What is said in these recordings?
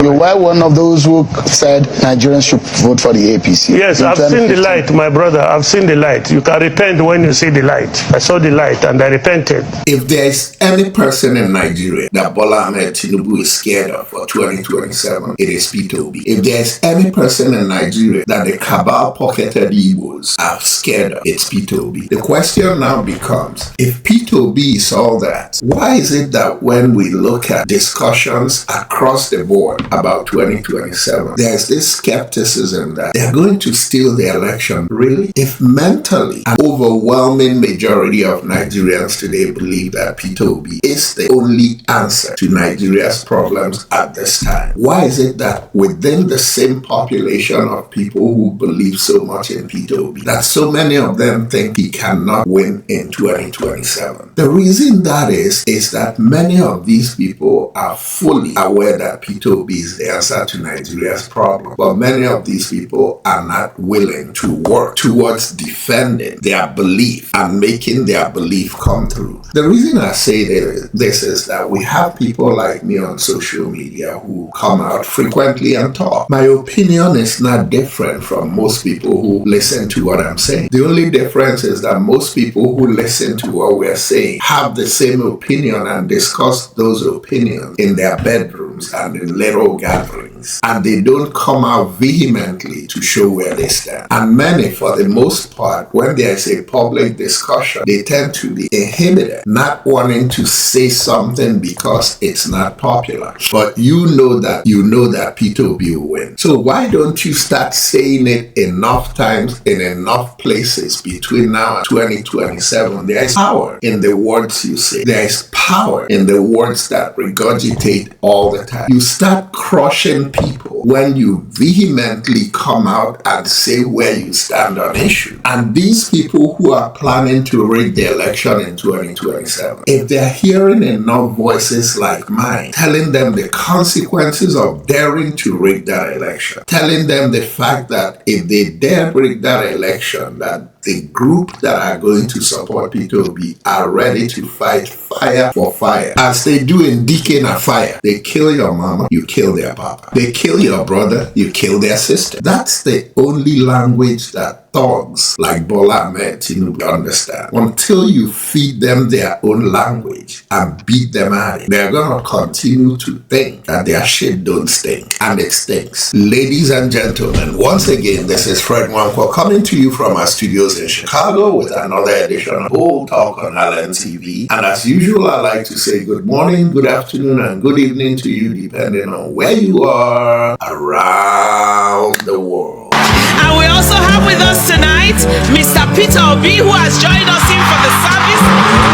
You were one of those who said Nigerians should vote for the APC. Yes, I've seen the light, my brother. I've seen the light. You can repent when you see the light. I saw the light and I repented. If there is any person in Nigeria that Bola Ahmed Tinubu is scared of for 2027, it is Peter Obi. If there is any person in Nigeria that the cabal pocketed Igbos are scared of, it's Peter Obi. The question now becomes, if Peter Obi is all that, why is it that when we look at discussions across the board about 2027, there's this skepticism that they're going to steal the election? Really? If mentally an overwhelming majority of Nigerians today believe that Peter Obi is the only answer to Nigeria's problems at this time, why is it that within the same population of people who believe so much in Peter Obi, that so many of them think he cannot win in 2027? The reason that is that many of these people are fully aware that Peter Obi is the answer to Nigeria's problem, but many of these people are not willing to work towards defending their belief and making their belief come through. The reason I say this is that we have people like me on social media who come out frequently and talk. My opinion is not different from most people who listen to what I'm saying. The only difference is that most people who listen to what we're saying have the same opinion and discuss those opinions in their bedrooms and in little gatherings, and they don't come out vehemently to show where they stand. And many, for the most part, when there is a public discussion, they tend to be inhibited, not wanting to say something because it's not popular. But you know that Peter Obi will win. So why don't you start saying it enough times in enough places between now and 2027? There is power in the words you say. There is power in the words that regurgitate all the time. You start crushing people when you vehemently come out and say where you stand on issue. And these people who are planning to rig the election in 2027, if they're hearing enough voices like mine telling them the consequences of daring to rig that election, telling them the fact that if they dare rig that election, that the group that are going to support Peter Obi are ready to fight fire for fire. As they do in Deacon and Fire. They kill your mama, you kill their papa. They kill your brother, you kill their sister. That's the only language that thugs like Bola Ahmed Tinubu understand. Until you feed them their own language and beat them at it, they're gonna continue to think that their shit don't stink. And it stinks. Ladies and gentlemen, once again, this is Fred Wankwa coming to you from our studios in Chicago with another edition of Bold Talk on Allen TV. And as usual, I like to say good morning, good afternoon, and good evening to you, depending on where you are around the world. And we also have with us tonight Mr. Peter Obi, who has joined us in for the service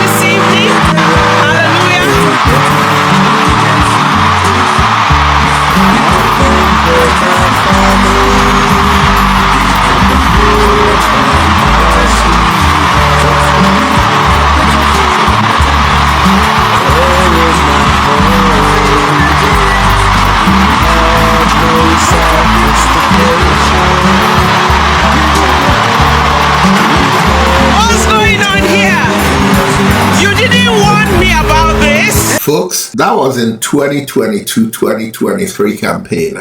this evening. Hallelujah. Folks, that was in 2022-2023 campaign.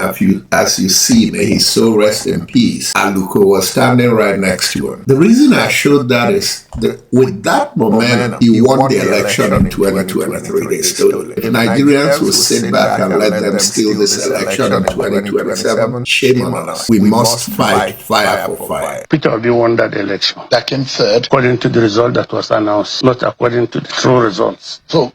As you see, may his soul rest in peace. Aluko was standing right next to him. The reason I showed that is that with that momentum, he won the election in 2023. They stole it. If Nigerians will sit back and let them steal this election in 2027, shame on us. We must fight fire for fire. Peter Obi won that election. That came third. According to the result that was announced, not according to the true results. So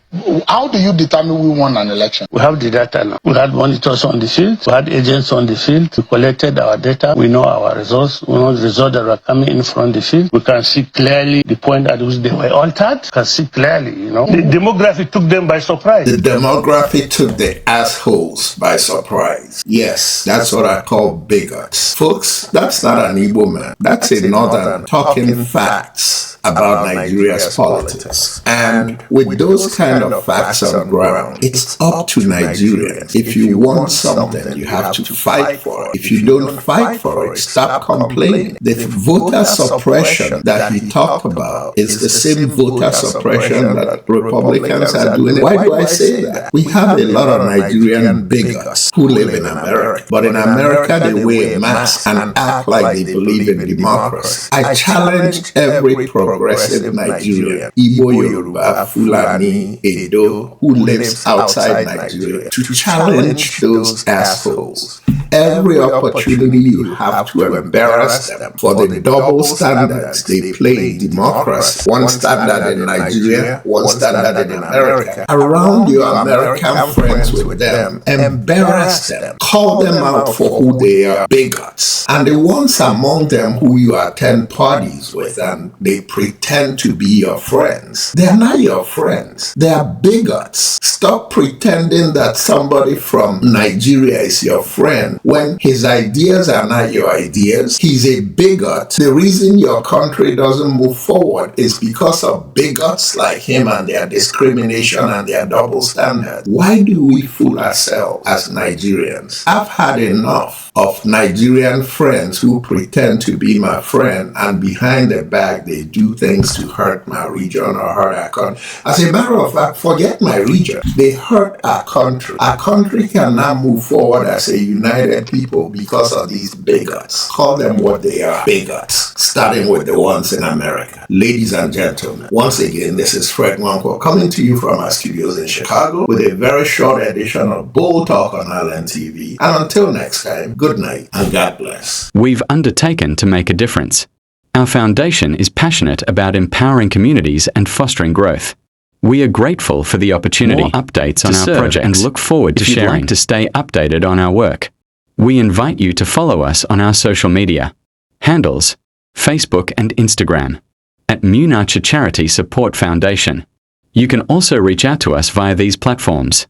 how do you determine who won an election? We have the data now. We had monitors on the field. We had agents on the field. We collected our data. We know our results. We know the results that were coming in from the field. We can see clearly the point at which they were altered. We can see clearly, The demography took them by surprise. The demography took the assholes by surprise. Yes, that's what I call bigots. Folks, that's not an Igbo man. That's a northern talking facts. about Nigeria's politics. And with those kind of facts on ground, it's up to Nigerians. If you want something, you have to fight for it. If you don't fight for it, stop complaining. The voter suppression that he talked about is the same voter suppression that Republicans are doing. Why do I say that? We have a lot of Nigerian bigots who live in America. But in America, they wear masks and act like they believe in democracy. I challenge every progressive Nigerian, Igbo, Yoruba, Fulani, Edo, who lives outside Nigeria, to challenge those assholes. Every opportunity you have to embarrass them for the double standards they play in democracy. One standard in Nigeria, one standard in America. Around your American friends with them, embarrass them. Call them out for who they are, bigots. And the ones among them who you attend parties with and they pretend to be your friends, they are not your friends. They are bigots. Stop pretending that somebody from Nigeria is your friend when his ideas are not your ideas. He's a bigot. The reason your country doesn't move forward is because of bigots like him and their discrimination and their double standard. Why do we fool ourselves as Nigerians? I've had enough of Nigerian friends who pretend to be my friend and behind their back they do things to hurt my region or hurt our country. As a matter of fact, forget my region. They hurt our country. Our country cannot move forward as a united people because of these bigots. Call them what they are, bigots, starting with the ones in America. Ladies and gentlemen, once again, this is Fred Wanko coming to you from our studios in Chicago with a very short edition of Bold Talk on Island TV. And until next time, good night and God bless. We've undertaken to make a difference. Our foundation is passionate about empowering communities and fostering growth. We are grateful for the opportunity. More updates on our projects and look forward to sharing. To stay updated on our work, we invite you to follow us on our social media handles, Facebook and Instagram, at Munacha Charity Support Foundation. You can also reach out to us via these platforms,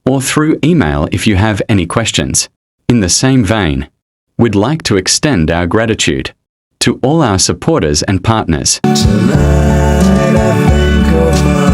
or through email if you have any questions. In the same vein, we'd like to extend our gratitude to all our supporters and partners. Tonight I think of